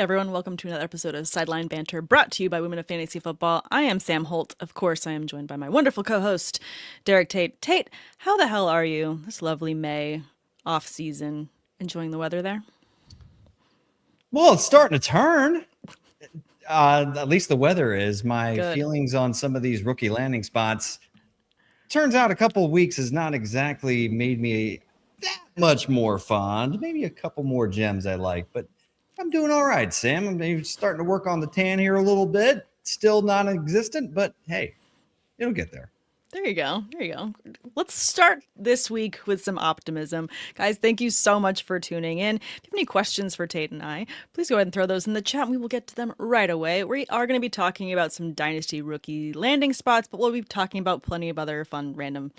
everyone, welcome to another episode of Sideline Banter, brought to you by Women of Fantasy Football. I am Sam Holt. Of course, I am joined by my wonderful co-host, Derek Tate. Tate, how the hell are you this lovely May off-season? Enjoying the weather there? Well, it's starting to turn. At least the weather is. My Good. feelings on some of these rookie landing spots. Turns out a couple of weeks has not exactly made me that much more fond. Maybe a couple more gems I like, but I'm doing all right, Sam. I'm maybe starting to work on the tan here a little bit. Still non-existent, but hey, it'll get there. There you go. There you go. Let's start this week with some optimism. Guys, thank you so much for tuning in. If you have any questions for Tate and I, please go ahead and throw those in the chat and we will get to them right away. We are going to be talking about some Dynasty rookie landing spots, but we'll be talking about plenty of other fun, random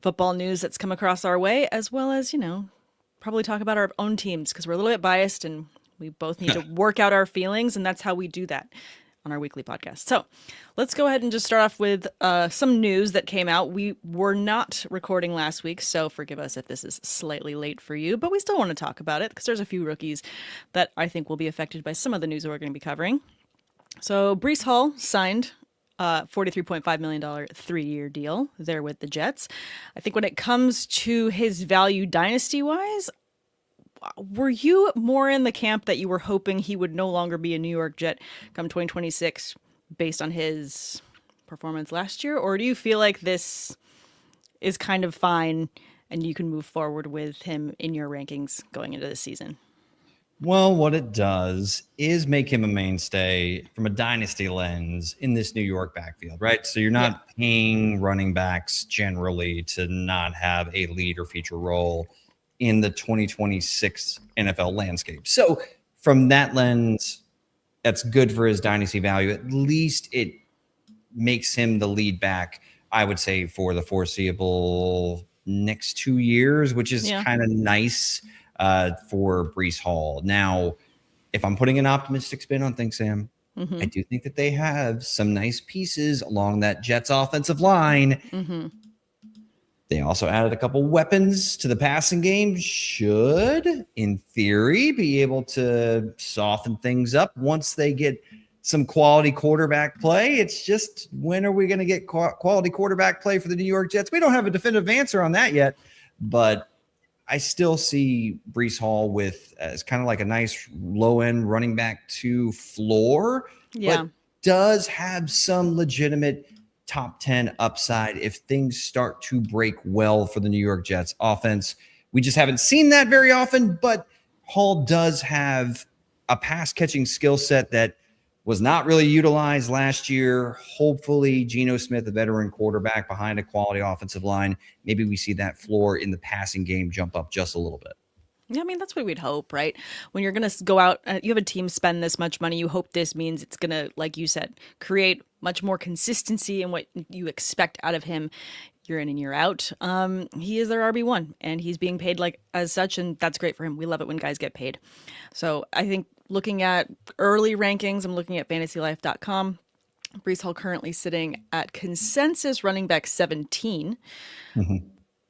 football news that's come across our way, as well as, probably talk about our own teams because we're a little bit biased and we both need to work out our feelings, and that's how we do that on our weekly podcast. So let's go ahead and just start off with some news that came out. We were not recording last week, so forgive us if this is slightly late for you, but we still want to talk about it because there's a few rookies that I think will be affected by some of the news that we're going to be covering. So Breece Hall signed a $43.5 million 3-year deal there with the Jets. I think when it comes to his value dynasty-wise, were you more in the camp that you were hoping he would no longer be a New York Jet come 2026 based on his performance last year? Or do you feel like this is kind of fine and you can move forward with him in your rankings going into the season? Well, what it does is make him a mainstay from a dynasty lens in this New York backfield, right? So you're not paying running backs generally to not have a lead or feature role in the 2026 NFL landscape. So from that lens, that's good for his dynasty value. At least it makes him the lead back, I would say, for the foreseeable next 2 years, which is kind of nice for Breece Hall. Now, if I'm putting an optimistic spin on things, Sam, I do think that they have some nice pieces along that Jets offensive line. They also added a couple weapons to the passing game. Should, in theory, be able to soften things up once they get some quality quarterback play. It's just, when are we going to get quality quarterback play for the New York Jets? We don't have a definitive answer on that yet, but I still see Breece Hall with as kind of like a nice low-end running back 2 floor, but does have some legitimate top 10 upside if things start to break well for the New York Jets offense. We just haven't seen that very often, but Hall does have a pass catching skill set that was not really utilized last year. Hopefully Geno Smith, a veteran quarterback behind a quality offensive line, maybe we see that floor in the passing game jump up just a little bit. Yeah, I mean, that's what we'd hope, right? When you're going to go out, you have a team spend this much money, you hope this means it's going to, like you said, create much more consistency in what you expect out of him year in and year out. He is their RB1, and he's being paid like as such, and that's great for him. We love it when guys get paid. So I think looking at early rankings, I'm looking at fantasylife.com. Breece Hall currently sitting at consensus running back 17.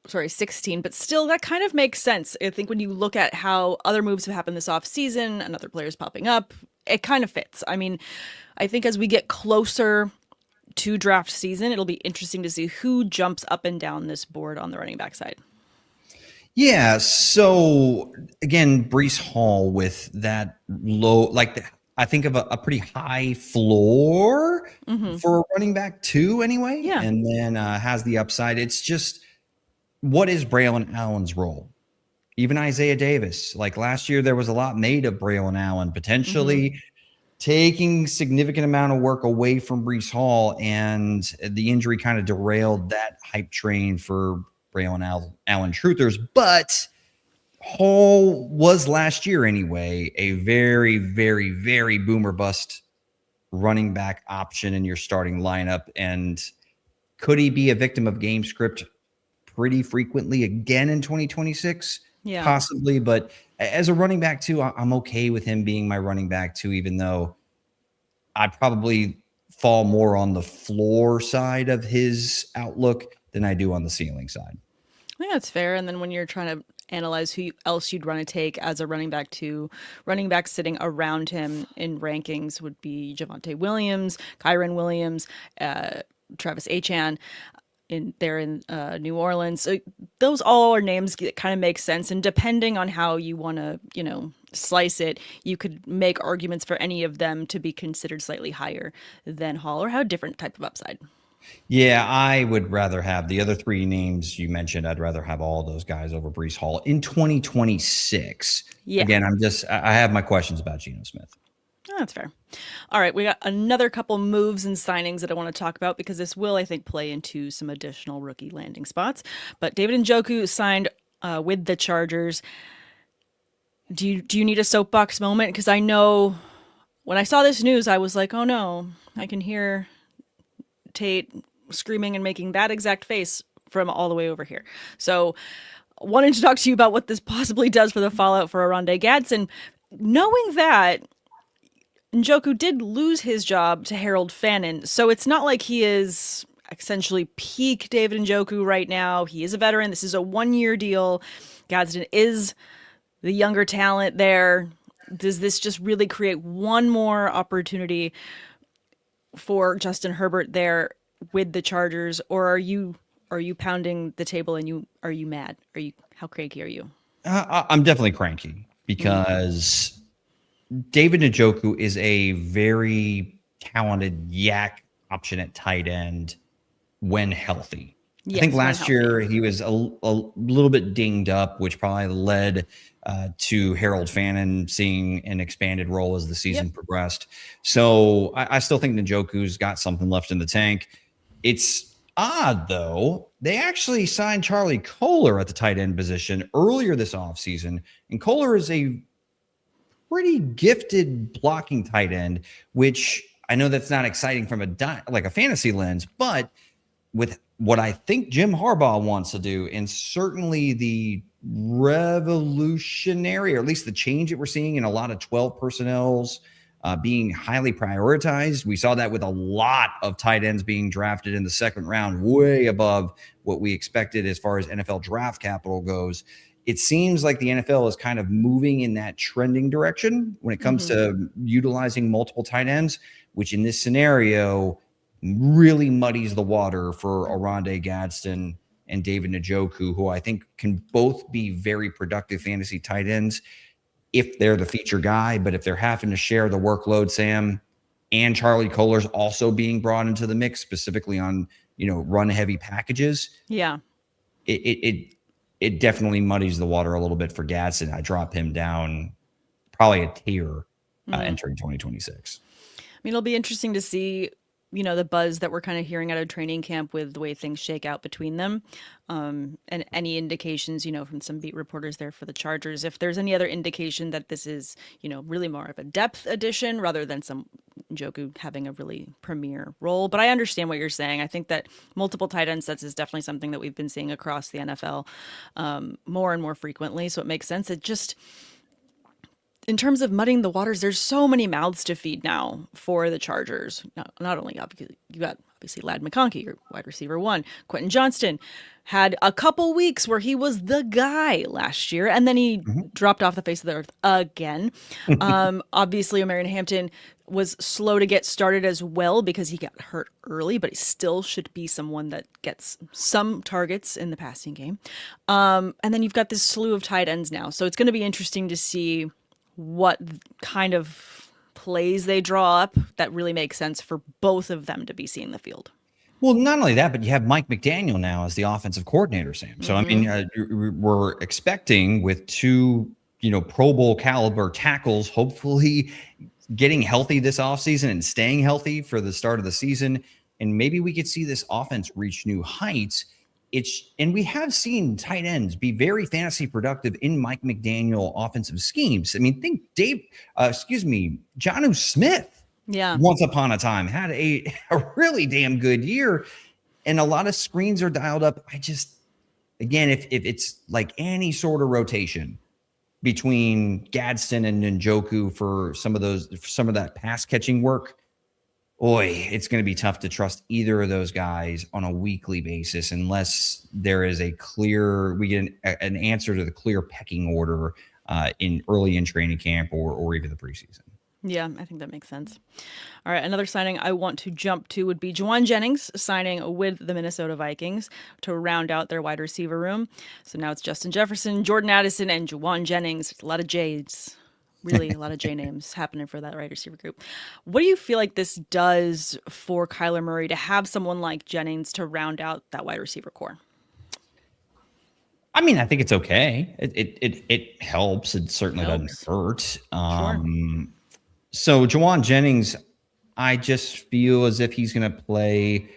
Sorry, 16, but still that kind of makes sense. I think when you look at how other moves have happened this offseason and other players popping up, it kind of fits. I mean, I think as we get closer to draft season, it'll be interesting to see who jumps up and down this board on the running back side. Yeah, so again, Breece Hall with that low, I think of a pretty high floor for a running back 2 anyway, and then has the upside. It's just, what is Braylon Allen's role? Even Isaiah Davis, like last year, there was a lot made of Braylon Allen potentially taking significant amount of work away from Breece Hall, and the injury kind of derailed that hype train for Braylon Allen truthers. But Hall was last year anyway a very, very, very boomer bust running back option in your starting lineup. And could he be a victim of game script pretty frequently again in 2026? Possibly, but as a running back 2, I'm okay with him being my running back 2, even though I'd probably fall more on the floor side of his outlook than I do on the ceiling side. I think that's fair. And then when you're trying to analyze who else you'd want to take as a running back too. Running backs sitting around him in rankings would be Javonte Williams, Kyron Williams, Travis Achan in New Orleans. So those all are names that kind of make sense. And depending on how you want to, slice it, you could make arguments for any of them to be considered slightly higher than Hall or have a different type of upside. Yeah, I would rather have the other three names you mentioned. I'd rather have all those guys over Breece Hall in 2026. Yeah. Again, I have my questions about Geno Smith. Oh, that's fair. All right, we got another couple moves and signings that I want to talk about because this will, I think, play into some additional rookie landing spots. But David Njoku signed with the Chargers. Do you need a soapbox moment? Because I know when I saw this news, I was like, oh no, I can hear Tate screaming and making that exact face from all the way over here. So wanted to talk to you about what this possibly does for the fallout for Oronde Gadsden. Knowing that Njoku did lose his job to Harold Fannin, so it's not like he is essentially peak David Njoku right now. He is a veteran. This is a 1-year deal. Gadsden is the younger talent there. Does this just really create one more opportunity for Justin Herbert there with the Chargers, or are you pounding the table and are you mad? How cranky are you? I'm definitely cranky because David Njoku is a very talented yak option at tight end when healthy. Yes, I think last year he was a little bit dinged up, which probably led to Harold Fannin seeing an expanded role as the season progressed. So I still think Njoku's got something left in the tank. It's odd, though. They actually signed Charlie Kolar at the tight end position earlier this offseason, and Kolar is a pretty gifted blocking tight end, which I know that's not exciting from a fantasy lens, but with what I think Jim Harbaugh wants to do, and certainly the revolutionary, or at least the change that we're seeing in a lot of 12 personnels being highly prioritized. We saw that with a lot of tight ends being drafted in the second round, way above what we expected as far as NFL draft capital goes. It seems like the NFL is kind of moving in that trending direction when it comes to utilizing multiple tight ends, which in this scenario really muddies the water for Oronde Gadsden and David Njoku, who I think can both be very productive fantasy tight ends if they're the feature guy. But if they're having to share the workload, Sam, and Charlie Kolar's also being brought into the mix, specifically on, run heavy packages. Yeah. It definitely muddies the water a little bit for Gadsden. I drop him down probably a tier entering 2026. I mean, it'll be interesting to see, the buzz that we're kind of hearing out of training camp with the way things shake out between them. And any indications, from some beat reporters there for the Chargers, if there's any other indication that this is, really more of a depth addition rather than some Njoku having a really premier role. But I understand what you're saying. I think that multiple tight end sets is definitely something that we've been seeing across the NFL more and more frequently. So it makes sense. It just, in terms of muddying the waters, there's so many mouths to feed now for the Chargers. Not only obviously you got Ladd McConkey, your wide receiver one. Quentin Johnston had a couple weeks where he was the guy last year, and then he dropped off the face of the earth again. Obviously, Omarion Hampton was slow to get started as well because he got hurt early, but he still should be someone that gets some targets in the passing game. And then you've got this slew of tight ends now, so it's going to be interesting to see what kind of plays they draw up that really makes sense for both of them to be seeing the field. Well, not only that, but you have Mike McDaniel now as the offensive coordinator, Sam. So, I mean, we're expecting with two, Pro Bowl caliber tackles, hopefully getting healthy this offseason and staying healthy for the start of the season. And maybe we could see this offense reach new heights. And we have seen tight ends be very fantasy productive in Mike McDaniel offensive schemes. I mean, think Jonnu Smith. Yeah. Once upon a time had a really damn good year, and a lot of screens are dialed up. Again, if it's like any sort of rotation between Gadsden and Njoku for some of that pass catching work, boy, it's going to be tough to trust either of those guys on a weekly basis unless there is we get an answer to the clear pecking order in early in training camp or even the preseason. Yeah, I think that makes sense. All right, another signing I want to jump to would be Juwan Jennings signing with the Minnesota Vikings to round out their wide receiver room. So now it's Justin Jefferson, Jordan Addison, and Juwan Jennings. It's a lot of J's. Really, a lot of J names happening for that wide receiver group. What do you feel like this does for Kyler Murray to have someone like Jennings to round out that wide receiver core? I mean, I think it's okay. It helps. It certainly doesn't hurt. Sure. So Juwan Jennings, I just feel as if he's going to play.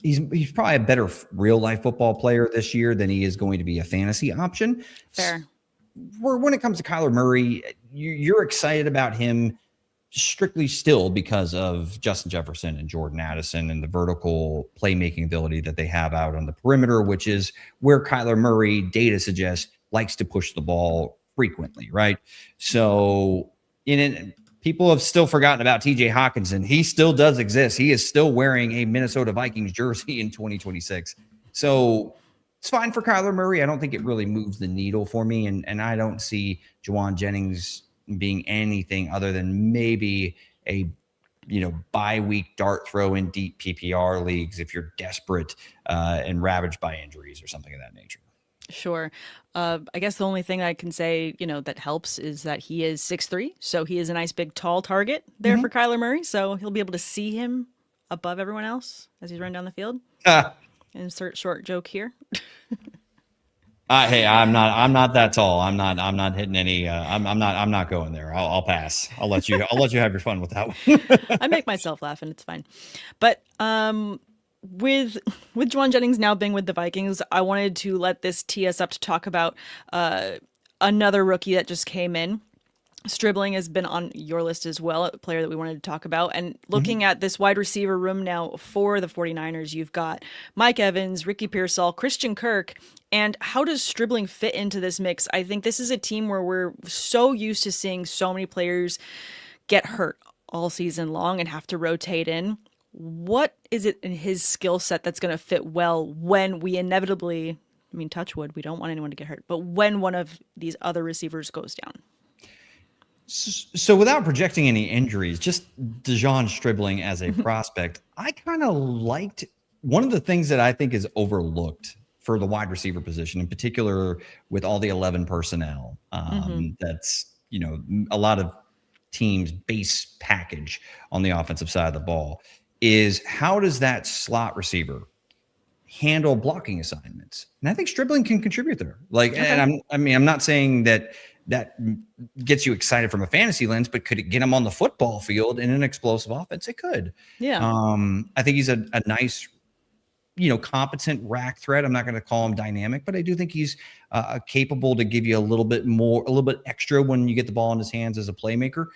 He's probably a better real life football player this year than he is going to be a fantasy option. Fair. When it comes to Kyler Murray, you're excited about him strictly still because of Justin Jefferson and Jordan Addison and the vertical playmaking ability that they have out on the perimeter, which is where Kyler Murray, data suggests, likes to push the ball frequently, right? So people have still forgotten about TJ Hawkinson. He still does exist. He is still wearing a Minnesota Vikings jersey in 2026. So it's fine for Kyler Murray. I don't think it really moves the needle for me. And I don't see Juwan Jennings being anything other than maybe a bye-week dart throw in deep PPR leagues if you're desperate and ravaged by injuries or something of that nature. Sure. I guess the only thing I can say, that helps is that he is 6'3", so he is a nice big tall target there for Kyler Murray. So he'll be able to see him above everyone else as he's running down the field. Insert short joke here. Hey, I'm not that tall. I'm not hitting any. I'm not going there. I'll pass. I'll let you have your fun with that one. I make myself laugh and it's fine. But with Juwan Jennings now being with the Vikings, I wanted to let this tee us up to talk about another rookie that just came in. Stribling has been on your list as well, a player that we wanted to talk about. And looking at this wide receiver room now for the 49ers, you've got Mike Evans, Ricky Pearsall, Christian Kirk. And how does Stribling fit into this mix? I think this is a team where we're so used to seeing so many players get hurt all season long and have to rotate in. What is it in his skill set that's going to fit well when we inevitably, touch wood, we don't want anyone to get hurt, but when one of these other receivers goes down? So without projecting any injuries, just De'Zhaun Stribling as a prospect, I kind of liked one of the things that I think is overlooked for the wide receiver position, in particular with all the 11 personnel. That's, a lot of teams' base package on the offensive side of the ball is how does that slot receiver handle blocking assignments? And I think Stribling can contribute there. And I'm not saying that gets you excited from a fantasy lens, but could it get him on the football field in an explosive offense? It could. Yeah. I think he's a nice, competent rack threat. I'm not going to call him dynamic, but I do think he's capable to give you a little bit extra when you get the ball in his hands as a playmaker.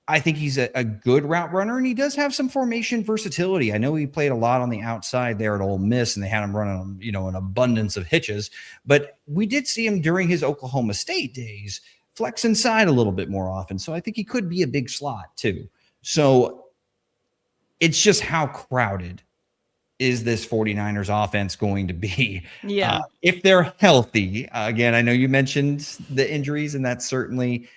I think he's a good route runner, and he does have some formation versatility. I know he played a lot on the outside there at Ole Miss, and they had him running, an abundance of hitches. But we did see him during his Oklahoma State days flex inside a little bit more often. So I think he could be a big slot too. So it's just how crowded is this 49ers offense going to be? Yeah. If they're healthy. Again, I know you mentioned the injuries, and that certainly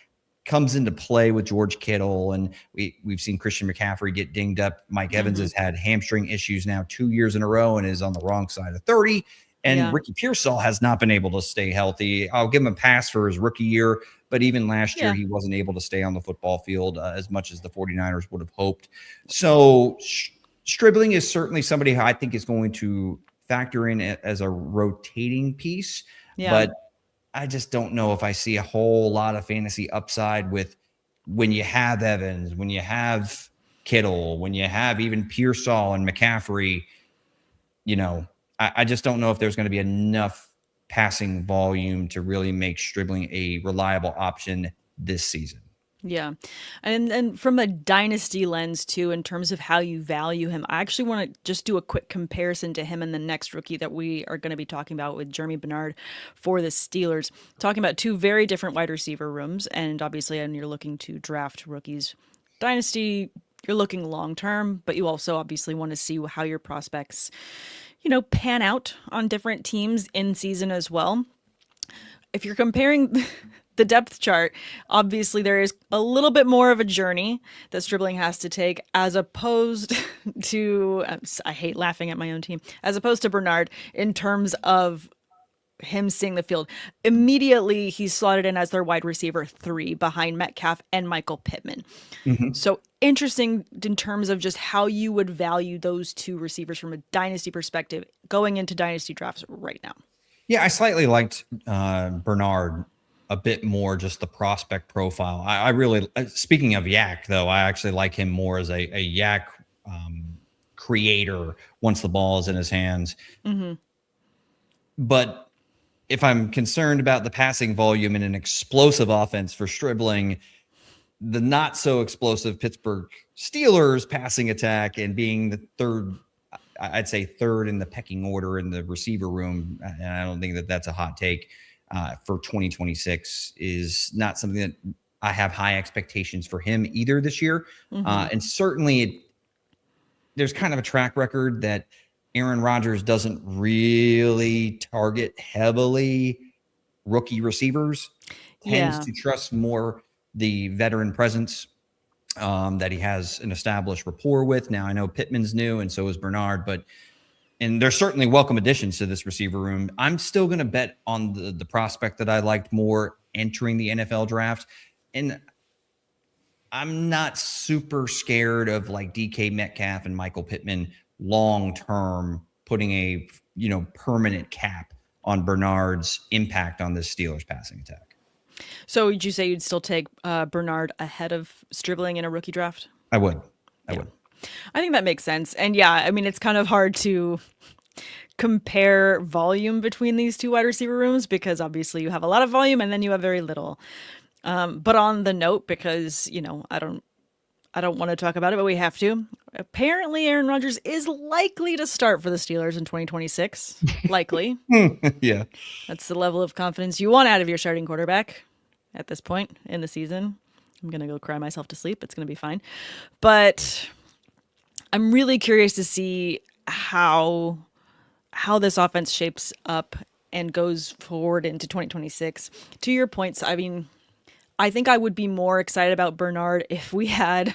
comes into play with George Kittle, and we've seen Christian McCaffrey get dinged up. Mike Evans has had hamstring issues now 2 years in a row and is on the wrong side of 30. And Ricky Pearsall has not been able to stay healthy. I'll give him a pass for his rookie year, but even last year he wasn't able to stay on the football field as much as the 49ers would have hoped. So Stribling is certainly somebody who I think is going to factor in as a rotating piece, but I just don't know if I see a whole lot of fantasy upside with when you have Evans, when you have Kittle, when you have even Pearsall and McCaffrey. I just don't know if there's going to be enough passing volume to really make Stribling a reliable option this season. Yeah. And from a dynasty lens too, in terms of how you value him, I actually want to just do a quick comparison to him and the next rookie that we are going to be talking about with Jeremy Bernard for the Steelers. Talking about two very different wide receiver rooms. And obviously, when you're looking to draft rookies, dynasty, you're looking long term, but you also obviously want to see how your prospects, pan out on different teams in season as well. If you're comparing the depth chart, obviously there is a little bit more of a journey that Stribling has to take as opposed to, I hate laughing at my own team, as opposed to Bernard in terms of him seeing the field. Immediately, he's slotted in as their wide receiver 3 behind Metcalf and Michael Pittman. Mm-hmm. So interesting in terms of just how you would value those two receivers from a dynasty perspective going into dynasty drafts right now. Yeah, I slightly liked Bernard a bit more, just the prospect profile. I really, speaking of Yak, though, I actually like him more as a Yak creator once the ball is in his hands. Mm-hmm. But if I'm concerned about the passing volume in an explosive offense for Stribling, the not so explosive Pittsburgh Steelers passing attack and being the I'd say third in the pecking order in the receiver room, and I don't think that that's a hot take for 2026, is not something that I have high expectations for him either this year. Mm-hmm. And certainly there's kind of a track record that Aaron Rodgers doesn't really target heavily rookie receivers, tends to trust more the veteran presence that he has an established rapport with. Now, I know Pittman's new and so is Bernard, and there's certainly welcome additions to this receiver room. I'm still going to bet on the prospect that I liked more entering the NFL draft. And I'm not super scared of like DK Metcalf and Michael Pittman long-term putting a, permanent cap on Bernard's impact on this Steelers passing attack. So would you say you'd still take Bernard ahead of Stribling in a rookie draft? I would. I would. I think that makes sense. And yeah, I mean, it's kind of hard to compare volume between these two wide receiver rooms because obviously you have a lot of volume and then you have very little. But on the note, because, I don't want to talk about it, but we have to. Apparently, Aaron Rodgers is likely to start for the Steelers in 2026. Likely. Yeah. That's the level of confidence you want out of your starting quarterback at this point in the season. I'm going to go cry myself to sleep. It's going to be fine. But I'm really curious to see how this offense shapes up and goes forward into 2026. To your points, I mean, I think I would be more excited about Bernard if we had,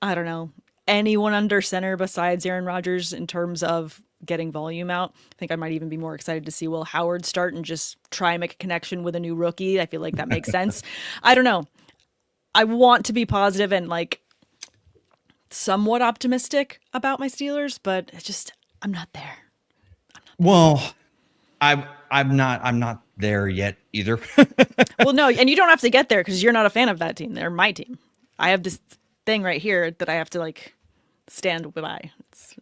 I don't know, anyone under center besides Aaron Rodgers in terms of getting volume out. I think I might even be more excited to see Will Howard start and just try and make a connection with a new rookie. I feel like that makes sense. I don't know. I want to be positive and like somewhat optimistic about my Steelers, but it's just, I'm not there. Well, I'm not there yet either. Well, no, and you don't have to get there because you're not a fan of that team. They're my team. I have this thing right here that I have to like stand by.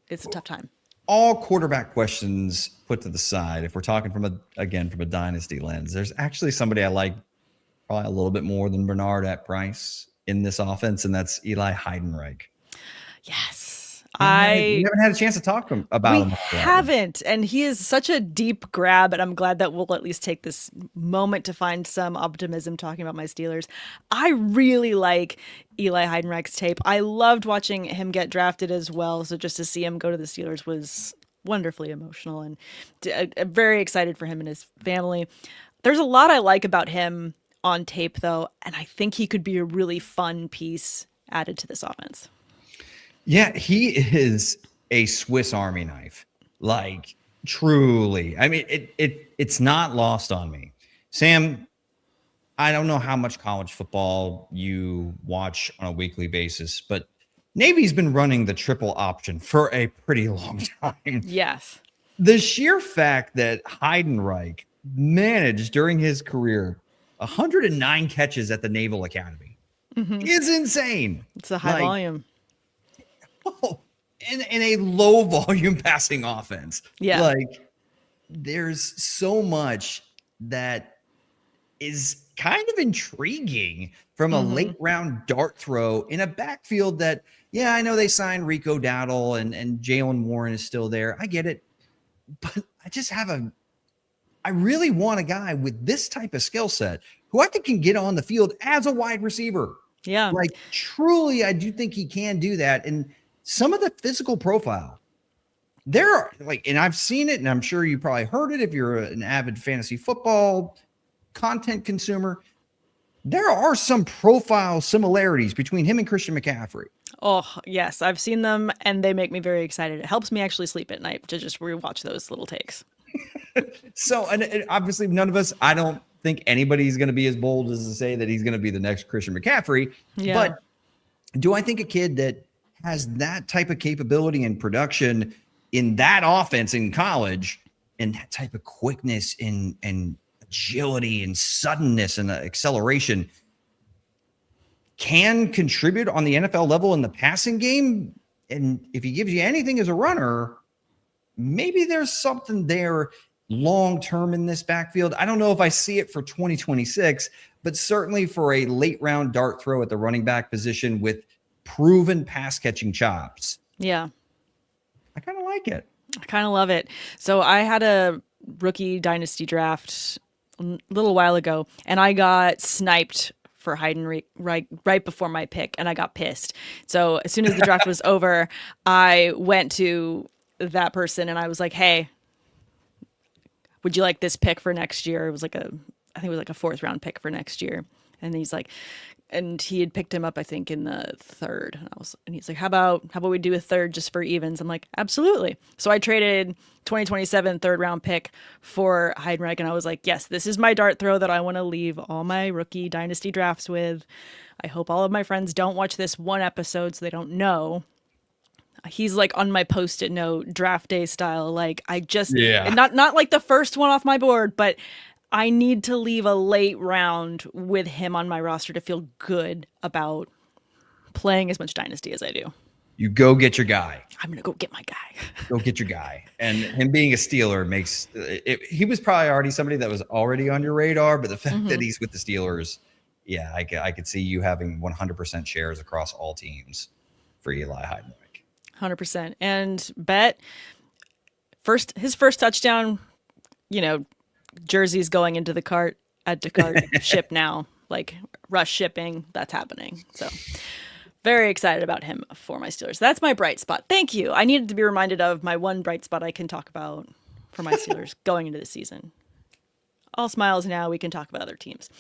It's a tough time. All quarterback questions put to the side, if we're talking from a dynasty lens, there's actually somebody I like probably a little bit more than Bernard at price in this offense, and that's Eli Heidenreich. Yes. We haven't had a chance to talk about him. We haven't, and he is such a deep grab, and I'm glad that we'll at least take this moment to find some optimism talking about my Steelers. I really like Eli Heidenreich's tape. I loved watching him get drafted as well, so just to see him go to the Steelers was wonderfully emotional, and I'm very excited for him and his family. There's a lot I like about him on tape, though, and I think he could be a really fun piece added to this offense. Yeah, he is a Swiss Army knife, like truly. I mean, it's not lost on me. Sam, I don't know how much college football you watch on a weekly basis, but Navy's been running the triple option for a pretty long time. Yes. The sheer fact that Heidenreich managed during his career 109 catches at the Naval Academy is insane. It's a high volume. Oh, in a low volume passing offense. Yeah. Like there's so much that is kind of intriguing from a late round dart throw in a backfield that, yeah, I know they signed Rico Dowdle and Jalen Warren is still there. I get it. But I really want a guy with this type of skill set who I think can get on the field as a wide receiver. Yeah. Like, truly, I do think he can do that. And some of the physical profile, there are like, and I've seen it, and I'm sure you probably heard it if you're an avid fantasy football content consumer. There are some profile similarities between him and Christian McCaffrey. Oh, yes. I've seen them and they make me very excited. It helps me actually sleep at night to just rewatch those little takes. So, and obviously, none of us, I don't think anybody's going to be as bold as to say that he's going to be the next Christian McCaffrey. Yeah. But do I think a kid that has that type of capability and production in that offense in college, and that type of quickness and agility and suddenness and acceleration can contribute on the NFL level in the passing game? And if he gives you anything as a runner, maybe there's something there long term in this backfield. I don't know if I see it for 2026, but certainly for a late round dart throw at the running back position with proven pass catching chops. Yeah. I kind of like it. I kind of love it. So I had a rookie dynasty draft a little while ago, and I got sniped for hiding right before my pick, and I got pissed. So as soon as the draft was over, I went to that person and I was like, "Hey, would you like this pick for next year?" It was like I think it was like a 4th round pick for next year. And he's like, and he had picked him up, I think, in the 3rd. And he's like, how about we do a 3rd just for evens? I'm like, absolutely. So I traded 2027 3rd round pick for Heidenreich. And I was like, yes, this is my dart throw that I want to leave all my rookie dynasty drafts with. I hope all of my friends don't watch this one episode so they don't know. He's like on my post-it note, draft day style. Like, I just, not like the first one off my board, but I need to leave a late round with him on my roster to feel good about playing as much Dynasty as I do. You go get your guy. I'm going to go get my guy. Go get your guy. And him being a Steeler makes it, he was probably already somebody that was already on your radar, but the fact that he's with the Steelers, yeah, I could see you having 100% shares across all teams for Eli Heidenreich. 100%. And bet his first touchdown, jerseys going into the cart, add to cart, ship now, like rush shipping. That's happening. So very excited about him for my Steelers. That's my bright spot. Thank you. I needed to be reminded of my one bright spot I can talk about for my Steelers going into the season. All smiles now. We can talk about other teams.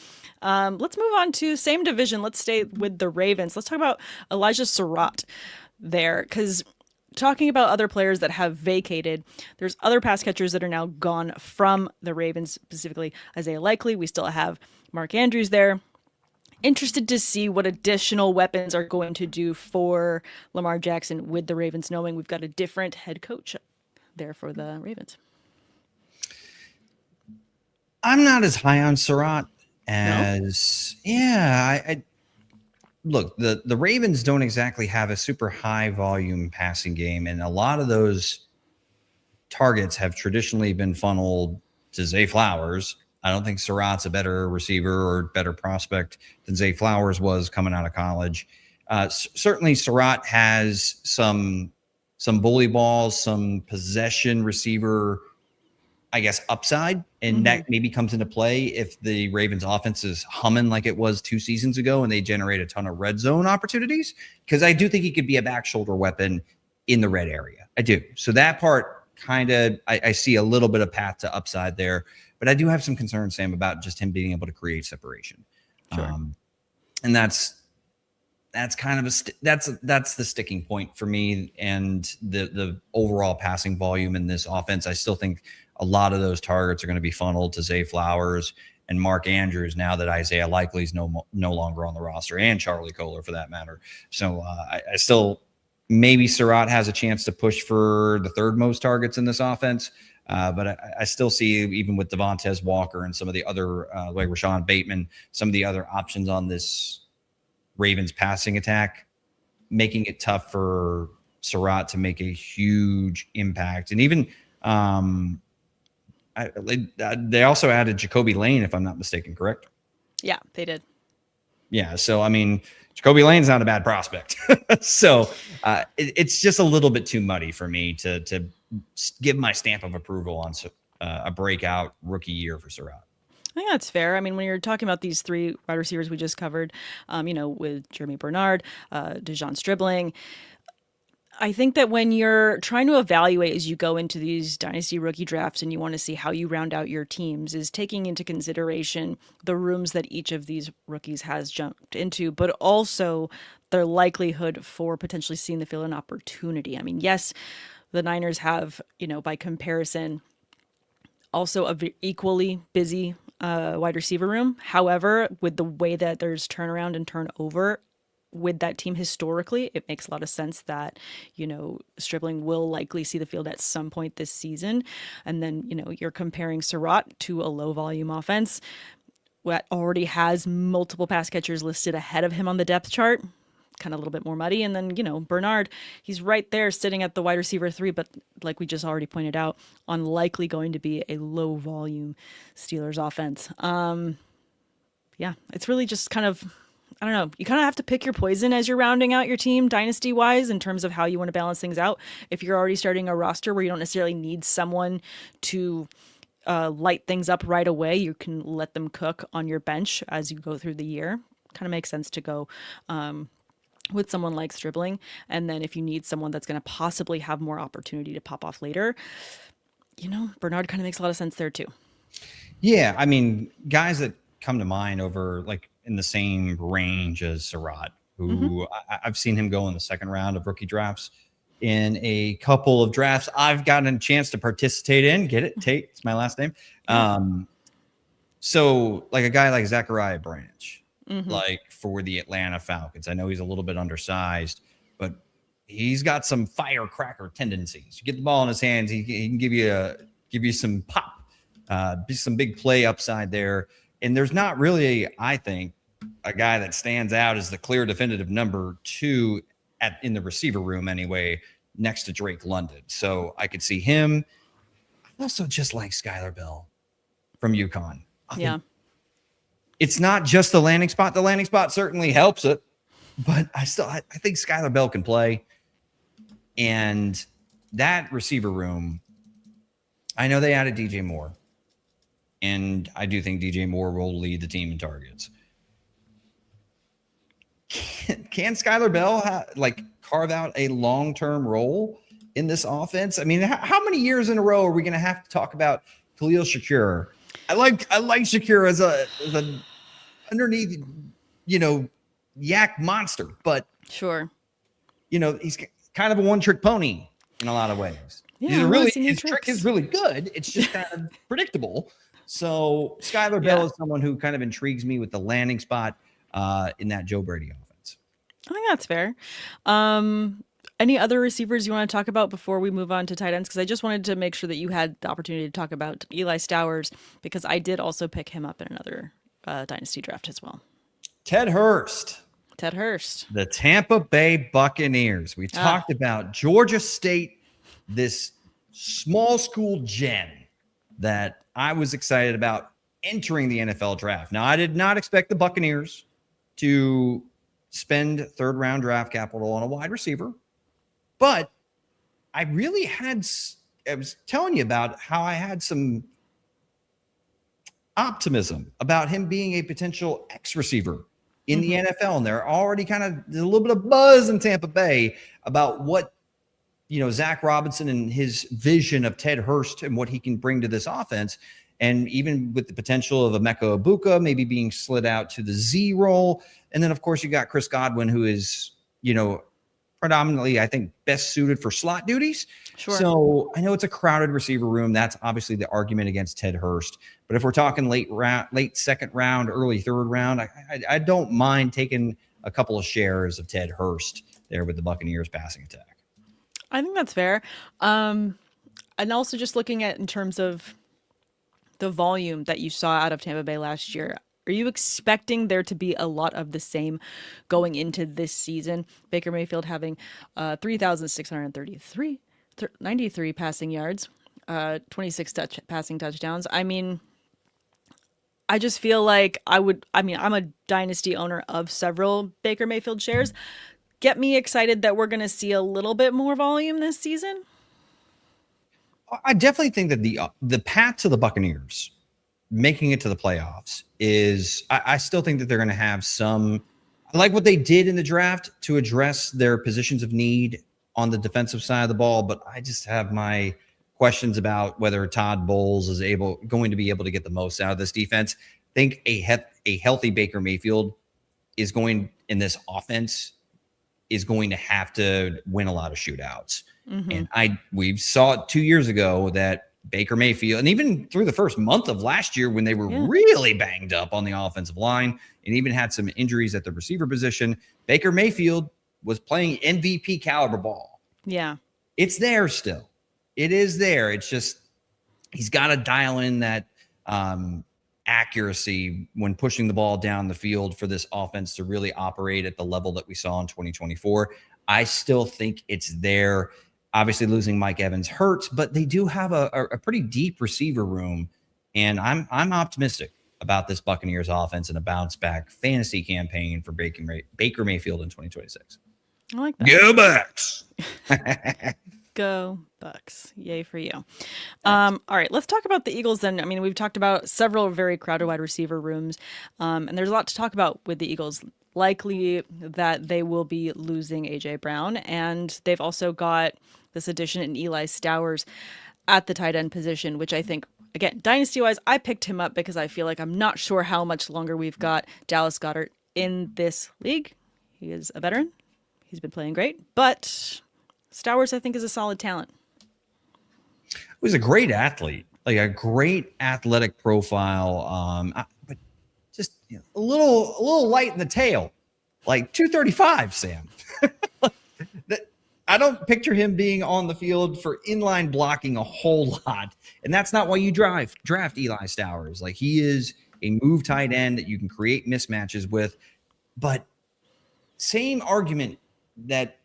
Let's move on to same division. Let's stay with the Ravens. Let's talk about Elijah Surratt there, because talking about other players that have vacated, there's other pass catchers that are now gone from the Ravens, specifically Isaiah Likely. We still have Mark Andrews there. Interested to see what additional weapons are going to do for Lamar Jackson with the Ravens, knowing we've got a different head coach there for the Ravens. I'm not as high on Surratt as, I look, the Ravens don't exactly have a super high volume passing game, and a lot of those targets have traditionally been funneled to Zay Flowers. I don't think Surratt's a better receiver or better prospect than Zay Flowers was coming out of college. Certainly Surratt has some bully balls, some possession receiver, I guess, upside, and that maybe comes into play if the Ravens offense is humming like it was 2 seasons ago and they generate a ton of red zone opportunities, because I do think he could be a back shoulder weapon in the red area. I do. So that part kind of, I see a little bit of path to upside there, but I do have some concerns, Sam, about just him being able to create separation. Sure. And that's kind of that's the sticking point for me, and the overall passing volume in this offense. I still think a lot of those targets are going to be funneled to Zay Flowers and Mark Andrews now that Isaiah Likely is no longer on the roster, and Charlie Kolar for that matter. So I still, maybe Surratt has a chance to push for the 3rd most targets in this offense. But I still see, even with Devontae Walker and some of the other, like Rashawn Bateman, some of the other options on this Ravens passing attack, making it tough for Surratt to make a huge impact. And even they also added Jacoby Lane, if I'm not mistaken, correct? Yeah, they did. Yeah. So, I mean, Jacoby Lane's not a bad prospect. So it's just a little bit too muddy for me to give my stamp of approval on a breakout rookie year for Surratt. I think that's fair. I mean, when you're talking about these three wide receivers we just covered, with Jeremy Bernard, De'Zhaun Stribling, I think that when you're trying to evaluate as you go into these dynasty rookie drafts and you want to see how you round out your teams is taking into consideration the rooms that each of these rookies has jumped into, but also their likelihood for potentially seeing the field an opportunity. I mean, yes, the Niners have, by comparison, also a equally busy wide receiver room. However, with the way that there's turnaround and turnover with that team historically, it makes a lot of sense that, Stribling will likely see the field at some point this season. And then, you're comparing Surratt to a low volume offense that already has multiple pass catchers listed ahead of him on the depth chart. Kind of a little bit more muddy. And then, Bernard, he's right there sitting at the wide receiver 3, but like we just already pointed out, unlikely going to be a low volume Steelers offense. Yeah, it's really just kind of, I don't know. You kind of have to pick your poison as you're rounding out your team dynasty wise in terms of how you want to balance things out. If you're already starting a roster where you don't necessarily need someone to light things up right away, you can let them cook on your bench as you go through the year. Kind of makes sense to go with someone like Stribling. And then if you need someone that's going to possibly have more opportunity to pop off later, Bernard kind of makes a lot of sense there too. Yeah. I mean, guys that come to mind over like in the same range as Surratt, who I've seen him go in the second round of rookie drafts in a couple of drafts I've gotten a chance to participate in. Get it? Tate, it's my last name. So like a guy like Zachariah Branch, like for the Atlanta Falcons. I know he's a little bit undersized, but he's got some firecracker tendencies. You get the ball in his hands, he can give you some pop, some big play upside there. And there's not really, I think, a guy that stands out as the clear definitive number 2 in the receiver room anyway, next to Drake London. So I could see him. I also just like Skylar Bell from UConn. Yeah. It's not just the landing spot. The landing spot certainly helps it, but I think Skylar Bell can play. And that receiver room, I know they added DJ Moore. And I do think DJ Moore will lead the team in targets. Can Skylar Bell carve out a long-term role in this offense? I mean, how many years in a row are we going to have to talk about Khalil Shakir? I like Shakir as an underneath, yak monster, but sure, he's kind of a one-trick pony in a lot of ways. Yeah, his trick is really good. It's just kind of predictable. So Skylar Bell is someone who kind of intrigues me with the landing spot in that Joe Brady offense. I think that's fair. Any other receivers you want to talk about before we move on to tight ends? Because I just wanted to make sure that you had the opportunity to talk about Eli Stowers, because I did also pick him up in another dynasty draft as well. Ted Hurst. The Tampa Bay Buccaneers. We talked about Georgia State, this small school gem that I was excited about entering the NFL draft. Now, I did not expect the Buccaneers to spend third-round draft capital on a wide receiver, but I was telling you about how I had some optimism about him being a potential X receiver in the NFL. And there already there's a little bit of buzz in Tampa Bay about what, Zach Robinson and his vision of Ted Hurst and what he can bring to this offense. And even with the potential of Emeka Egbuka maybe being slid out to the Z role. And then, of course, you got Chris Godwin, who is, predominantly, I think, best suited for slot duties. Sure. So I know it's a crowded receiver room. That's obviously the argument against Ted Hurst. But if we're talking late second round, early third round, I don't mind taking a couple of shares of Ted Hurst there with the Buccaneers passing attack. I think that's fair. And also just looking at in terms of the volume that you saw out of Tampa Bay last year, are you expecting there to be a lot of the same going into this season? Baker Mayfield having 3,693 passing yards, 26 passing touchdowns. I mean, I just feel like I'm a dynasty owner of several Baker Mayfield shares. Get me excited that we're going to see a little bit more volume this season. I definitely think that the path to the Buccaneers, making it to the playoffs is I still think that they're going to have some. I like what they did in the draft to address their positions of need on the defensive side of the ball, but I just have my questions about whether Todd Bowles is going to be able to get the most out of this defense. I think a healthy Baker Mayfield is going in this offense is going to have to win a lot of shootouts. And we saw it 2 years ago that Baker Mayfield, and even through the first month of last year when they were really banged up on the offensive line and even had some injuries at the receiver position, Baker Mayfield was playing MVP caliber ball. Yeah. It's there still. It is there. It's just he's got to dial in that accuracy when pushing the ball down the field for this offense to really operate at the level that we saw in 2024. I still think it's there. Obviously, losing Mike Evans hurts, but they do have a pretty deep receiver room, and I'm optimistic about this Buccaneers offense and a bounce back fantasy campaign for Baker Mayfield in 2026. I like that. Go Bucks! Go Bucks. Yay for you. All right, let's talk about the Eagles then. I mean, we've talked about several very crowded wide receiver rooms, and there's a lot to talk about with the Eagles. Likely that they will be losing A.J. Brown, and they've also got this addition in Eli Stowers at the tight end position, which I think, again, dynasty-wise, I picked him up because I feel like I'm not sure how much longer we've got Dallas Goedert in this league. He is a veteran. He's been playing great, but Stowers, I think, is a solid talent. He was a great athlete, like a great athletic profile, but just a little light in the tail, like 235, Sam. I don't picture him being on the field for inline blocking a whole lot, and that's not why you draft Eli Stowers. Like, he is a move tight end that you can create mismatches with, but same argument that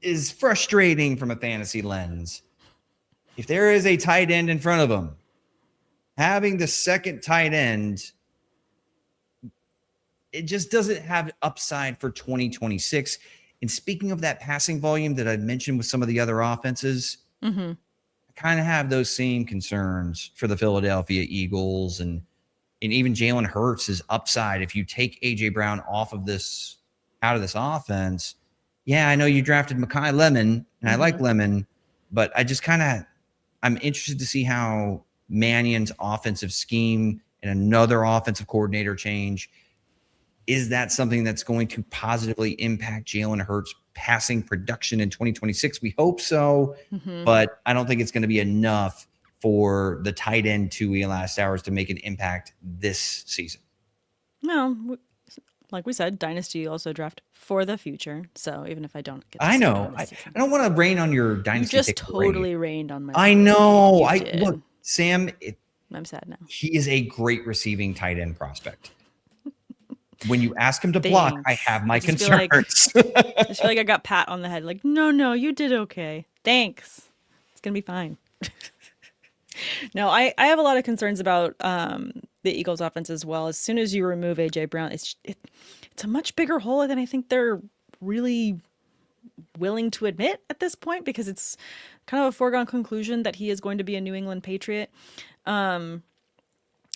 is frustrating from a fantasy lens. If there is a tight end in front of him, having the second tight end, it just doesn't have upside for 2026. And speaking of that passing volume that I mentioned with some of the other offenses, I kind of have those same concerns for the Philadelphia Eagles and even Jalen Hurts' upside. If you take A.J. Brown out of this offense, yeah, I know you drafted Mekhi Lemon, and I like Lemon, but I'm interested to see how Mannion's offensive scheme and another offensive coordinator change, is that something that's going to positively impact Jalen Hurts' passing production in 2026? We hope so, but I don't think it's going to be enough for the tight end to Eli Stowers to make an impact this season. No, like we said, Dynasty also draft for the future. So even if I don't get I know. I don't want to rain on your Dynasty. You just totally rained on my I know. Look, Sam, I'm sad now. He is a great receiving tight end prospect. When you ask him to block, I have my concerns. I just feel like I got pat on the head. Like, no, you did okay. Thanks. It's going to be fine. No, I have a lot of concerns about the Eagles offense as well. As soon as you remove A.J. Brown, it's a much bigger hole than I think they're really willing to admit at this point, because it's kind of a foregone conclusion that he is going to be a New England Patriot.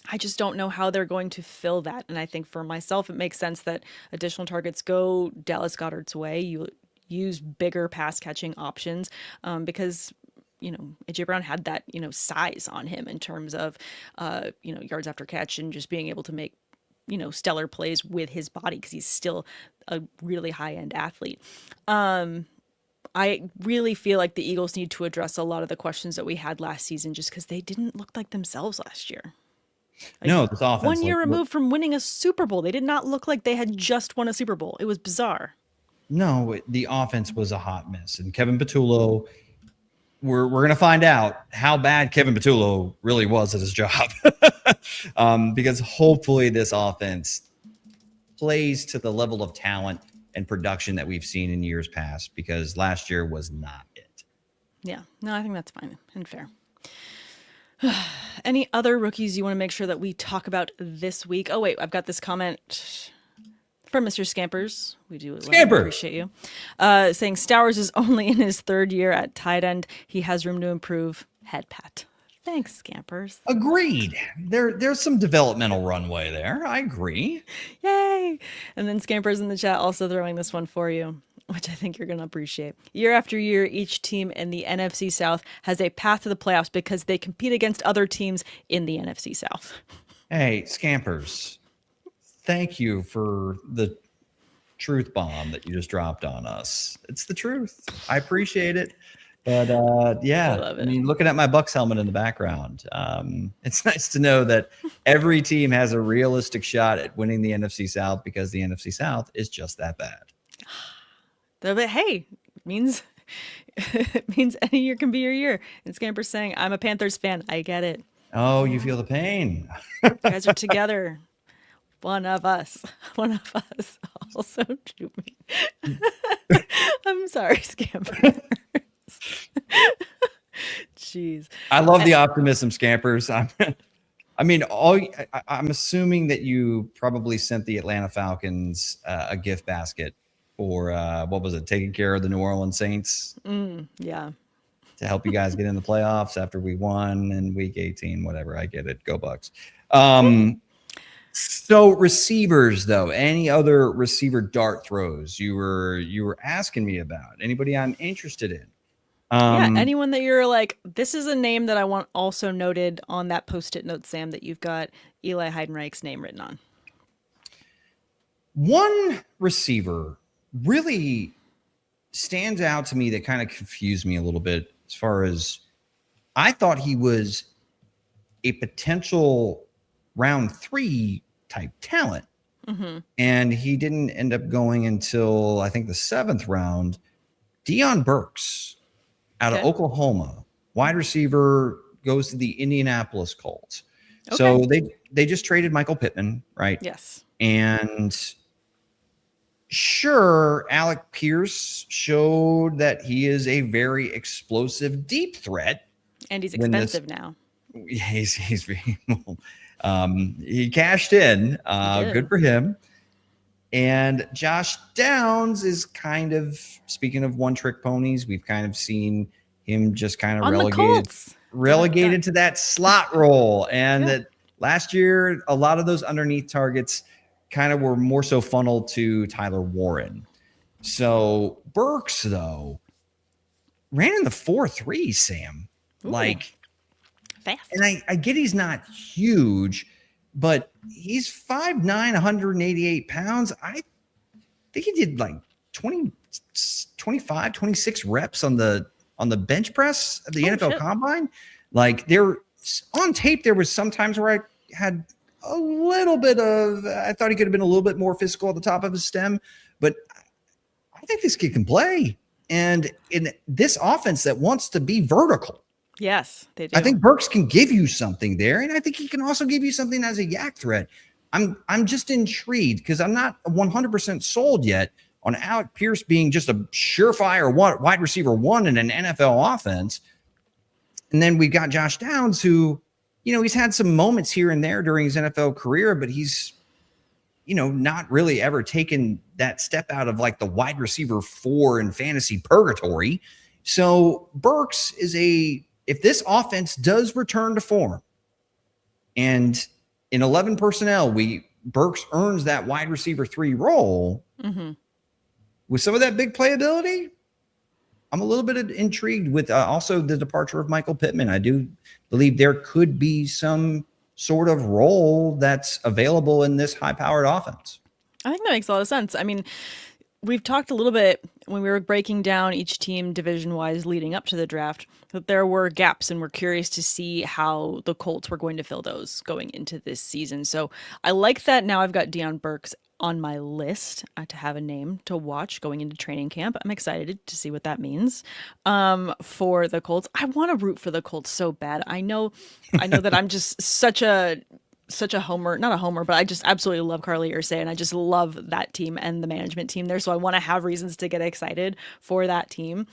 I just don't know how they're going to fill that. And I think for myself, it makes sense that additional targets go Dallas Goedert's way. You use bigger pass catching options because, A.J. Brown had that, size on him in terms of, yards after catch and just being able to make, stellar plays with his body, because he's still a really high end athlete. I really feel like the Eagles need to address a lot of the questions that we had last season, just because they didn't look like themselves last year. No, this offense. 1 year removed from winning a Super Bowl, they did not look like they had just won a Super Bowl. It was bizarre. No, the offense was a hot mess. And Kevin Patullo, we're going to find out how bad Kevin Patullo really was at his job. Because hopefully this offense plays to the level of talent and production that we've seen in years past, because last year was not it. Yeah, no, I think that's fine and fair. Any other rookies you want to make sure that we talk about this week? Oh, wait, I've got this comment from Mr. Scampers. We do appreciate you. Saying Stowers is only in his third year at tight end. He has room to improve. Head pat. Thanks, Scampers. Agreed. There's some developmental runway there. I agree. Yay! And then Scampers in the chat also throwing this one for you, which I think you're going to appreciate. Year after year, each team in the NFC South has a path to the playoffs because they compete against other teams in the NFC South. Hey, Scampers, thank you for the truth bomb that you just dropped on us. It's the truth. I appreciate it. But yeah, I love it. I mean, looking at my Bucks helmet in the background, it's nice to know that every team has a realistic shot at winning the NFC South because the NFC South is just that bad. But hey, it means any year can be your year. And Scamper's saying, I'm a Panthers fan. I get it. Oh, you feel the pain. You guys are together. One of us also shoot me. I'm sorry, Scamper. Jeez. I love the optimism, Scampers. I'm assuming that you probably sent the Atlanta Falcons a gift basket for what was it? Taking care of the New Orleans Saints. Yeah. To help you guys get in the playoffs after we won in week 18, whatever. I get it. Go Bucks. So receivers, though, any other receiver dart throws you were asking me about? Anybody I'm interested in? Yeah, anyone that you're like, this is a name that I want also noted on that post-it note, Sam, that you've got Eli Heidenreich's name written on. One receiver really stands out to me that kind of confused me a little bit as far as I thought he was a potential round 3 type talent. Mm-hmm. And he didn't end up going until I think the 7th round. Deion Burks out of Oklahoma, wide receiver, goes to the Indianapolis Colts. Okay. So they just traded Michael Pittman, right? Yes. And sure, Alec Pierce showed that he is a very explosive deep threat. And he's expensive now. He's very he cashed in. Good for him. And Josh Downs is kind of, speaking of one-trick ponies, we've kind of seen him just kind of relegated to that slot role. And that last year, a lot of those underneath targets kind of were more so funneled to Tyler Warren. So Burks, though, ran in the 4.3, Sam. Ooh, like, fast. And I get he's not huge, but he's 5'9", 188 pounds. I think he did like 25, 26 reps on the bench press of the NFL Combine. Like, there on tape, there was some times where I had a little bit of, I thought he could have been a little bit more physical at the top of his stem, but I think this kid can play. And in this offense that wants to be vertical, yes, they do. I think Burks can give you something there, and I think he can also give you something as a yak threat. I'm just intrigued because I'm not 100% sold yet on Alec Pierce being just a surefire wide receiver 1 in an NFL offense. And then we've got Josh Downs, who, he's had some moments here and there during his NFL career, but he's, not really ever taken that step out of like the wide receiver 4 in fantasy purgatory. So Burks is if this offense does return to form and in 11 personnel, Burks earns that wide receiver 3 role with some of that big playability, I'm a little bit intrigued with also the departure of Michael Pittman. I do believe there could be some sort of role that's available in this high-powered offense. I think that makes a lot of sense. I mean, we've talked a little bit when we were breaking down each team division-wise leading up to the draft that there were gaps, and we're curious to see how the Colts were going to fill those going into this season. So I like that now I've got Deion Burks on my list to have a name to watch going into training camp. I'm excited to see what that means for the Colts. I want to root for the Colts so bad. I know that I'm just such a homer, not a homer, but I just absolutely love Carly Ursay, and I just love that team and the management team there. So I want to have reasons to get excited for that team.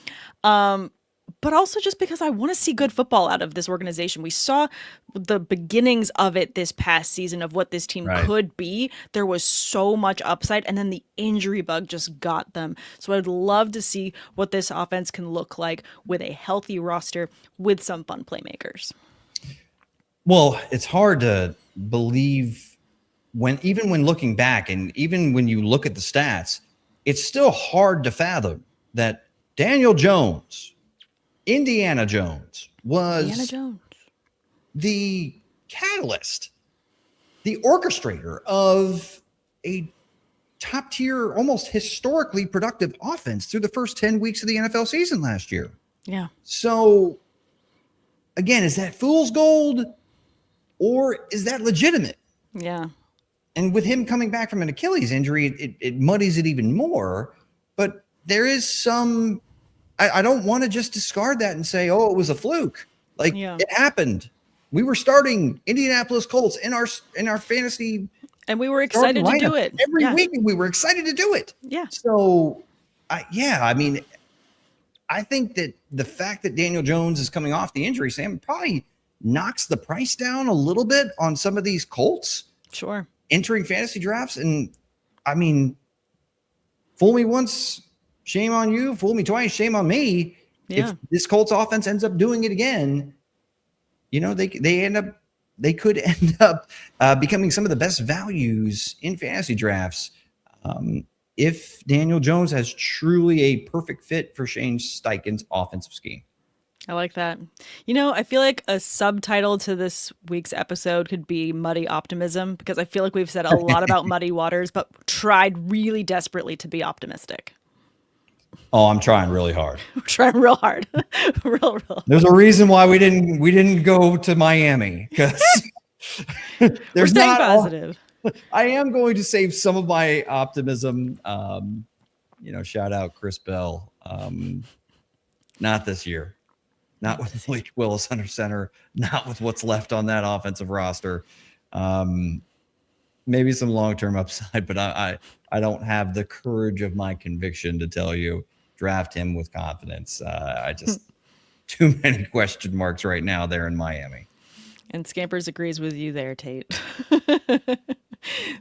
But also just because I want to see good football out of this organization. We saw the beginnings of it this past season of what this team could be. There was so much upside, and then the injury bug just got them. So I'd love to see what this offense can look like with a healthy roster with some fun playmakers. Well, it's hard to believe even when looking back, and even when you look at the stats, it's still hard to fathom that Daniel Jones, Indiana Jones, Indiana was Jones, the catalyst, the orchestrator of a top tier, almost historically productive offense through the first 10 weeks of the NFL season last year. Yeah. So again, is that fool's gold or is that legitimate? Yeah. And with him coming back from an Achilles injury, it muddies it even more. But there is some, I don't want to just discard that and say, oh, it was a fluke. Like it happened. We were starting Indianapolis Colts in our fantasy. And we were excited to do it. Every week we were excited to do it. Yeah. So, I mean, I think that the fact that Daniel Jones is coming off the injury, Sam, probably knocks the price down a little bit on some of these Colts. Sure. Entering fantasy drafts. And I mean, fool me once, shame on you. Fool me twice, shame on me. Yeah. If this Colts offense ends up doing it again, they could end up becoming some of the best values in fantasy drafts if Daniel Jones has truly a perfect fit for Shane Steichen's offensive scheme. I like that. I feel like a subtitle to this week's episode could be Muddy Optimism, because I feel like we've said a lot about muddy waters, but tried really desperately to be optimistic. Oh, I'm trying really hard. We're trying real hard. real. There's a reason why we didn't go to Miami, because we're staying positive. I am going to save some of my optimism. Shout out Chris Bell. Not this year. Not with Malik Willis under center. Not with what's left on that offensive roster. Maybe some long-term upside, but I don't have the courage of my conviction to tell you draft him with confidence. I just too many question marks right now there in Miami. And Scampers agrees with you there, Tate.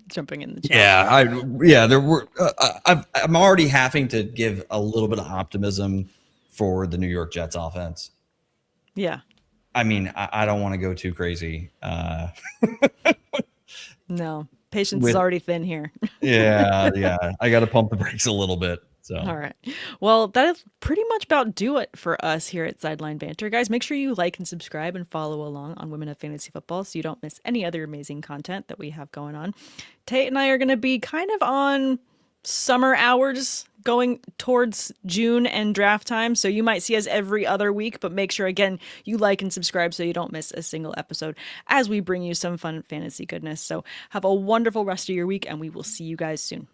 Jumping in the chat. There were. I'm already having to give a little bit of optimism for the New York Jets offense. Yeah. I mean, I don't want to go too crazy. No, patience is already thin here. Yeah. I got to pump the brakes a little bit. So. All right. Well, that is pretty much about do it for us here at Sideline Banter. Guys, make sure you like and subscribe and follow along on Women of Fantasy Football so you don't miss any other amazing content that we have going on. Tate and I are going to be kind of on summer hours going towards June and draft time. So you might see us every other week, but make sure, again, you like and subscribe so you don't miss a single episode as we bring you some fun fantasy goodness. So have a wonderful rest of your week, and we will see you guys soon.